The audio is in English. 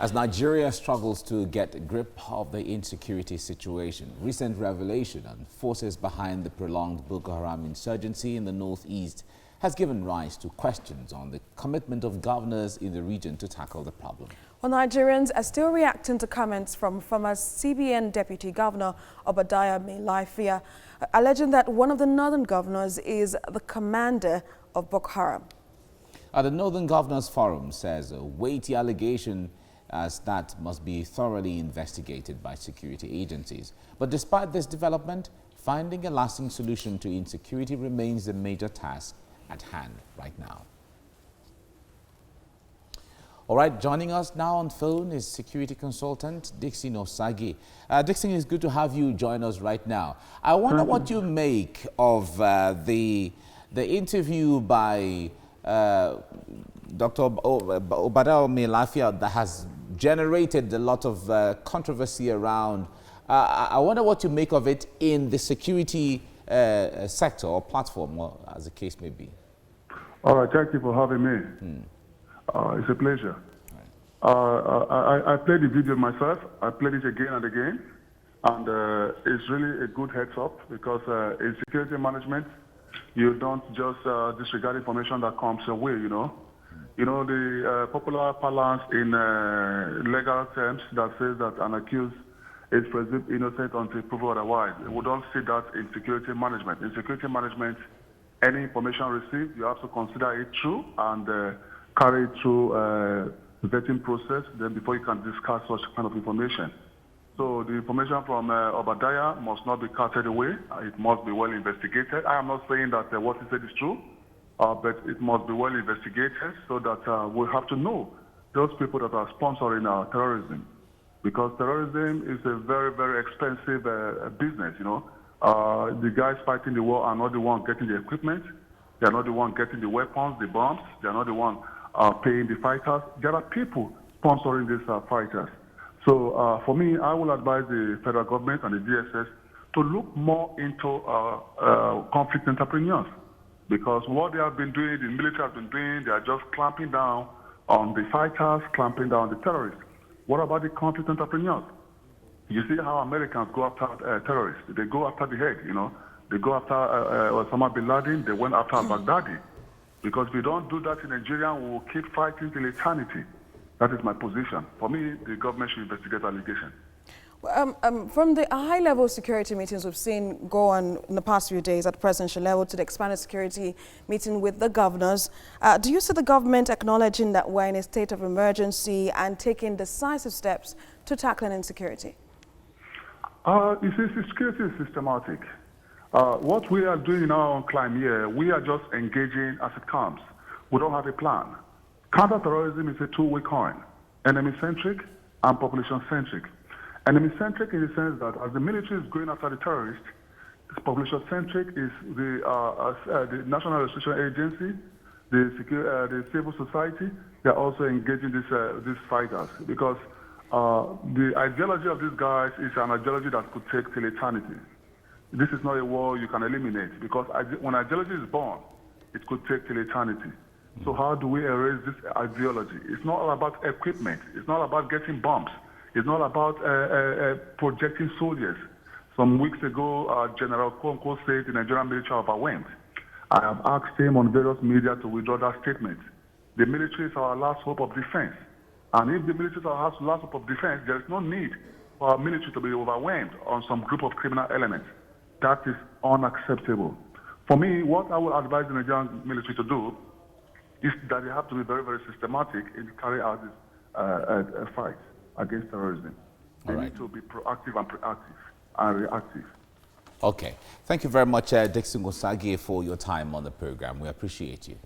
As Nigeria struggles to get a grip of the insecurity situation, recent revelation on forces behind the prolonged Boko Haram insurgency in the northeast has given rise to questions on the commitment of governors in the region to tackle the problem. Well, Nigerians are still reacting to comments from former CBN Deputy Governor Obadiah Mailafia, alleging that one of the northern governors is the commander of Boko Haram. The Northern Governors Forum says a weighty allegation as that must be thoroughly investigated by security agencies. But despite this development, finding a lasting solution to insecurity remains the major task at hand right now. All right, joining us now on phone is security consultant Dixon Osagi. Dixon, it's good to have you join us right now. I wonder what you make of the interview by Dr. Obadiah Mailafia that has generated a lot of controversy around. I wonder what you make of it in the security sector or platform, or as the case may be. All right, thank you for having me. It's a pleasure. Right. I played the video myself. I played it again and again, and it's really a good heads up because in security management, you don't just disregard information that comes your way, you know. You know, the popular parlance in legal terms that says that an accused is presumed innocent until proven otherwise. We don't see that in security management. In security management, any information received, you have to consider it true and carry it through the vetting process then before you can discuss such kind of information. So the information from Obadiah must not be carted away. It must be well investigated. I am not saying that what he said is true, but it must be well investigated so that we have to know those people that are sponsoring terrorism. Because terrorism is a very, very expensive business, you know. The guys fighting the war are not the ones getting the equipment. They are not the ones getting the weapons, the bombs. They are not the ones paying the fighters. There are people sponsoring these fighters. So for me, I will advise the federal government and the DSS to look more into conflict entrepreneurs, because what they have been doing, the military have been doing, they are just clamping down on the fighters, clamping down on the terrorists. What about the conflict entrepreneurs? You see how Americans go after terrorists. They go after the head, you know. They go after Osama bin Laden. They went after al-Baghdadi. Because if we don't do that in Nigeria, we will keep fighting till eternity. That is my position. For me, the government should investigate allegations. From the high-level security meetings we've seen go on in the past few days at presidential level to the expanded security meeting with the governors, do you see the government acknowledging that we're in a state of emergency and taking decisive steps to tackle insecurity? You see, security is systematic. What we are doing in our own climb here, we are just engaging as it comes. We don't have a plan. Counterterrorism is a two-way coin, enemy-centric and population-centric. Enemy-centric in the sense that as the military is going after the terrorists, population-centric is the National Registration Agency, the civil society. They are also engaging these fighters because the ideology of these guys is an ideology that could take till eternity. This is not a war you can eliminate because when ideology is born, it could take till eternity. So how do we erase this ideology? It's not all about equipment. It's not about getting bombs. It's not about projecting soldiers. Some weeks ago, General Konko said the Nigerian military are overwhelmed. I have asked him on various media to withdraw that statement. The military is our last hope of defense. And if the military is our last hope of defense, there is no need for our military to be overwhelmed on some group of criminal elements. That is unacceptable. For me, what I would advise the Nigerian military to do is that they have to be very, very systematic in carrying out this fight against terrorism. They need to be proactive and proactive and reactive. Okay. Thank you very much, Dixon Osagi, for your time on the program. We appreciate you.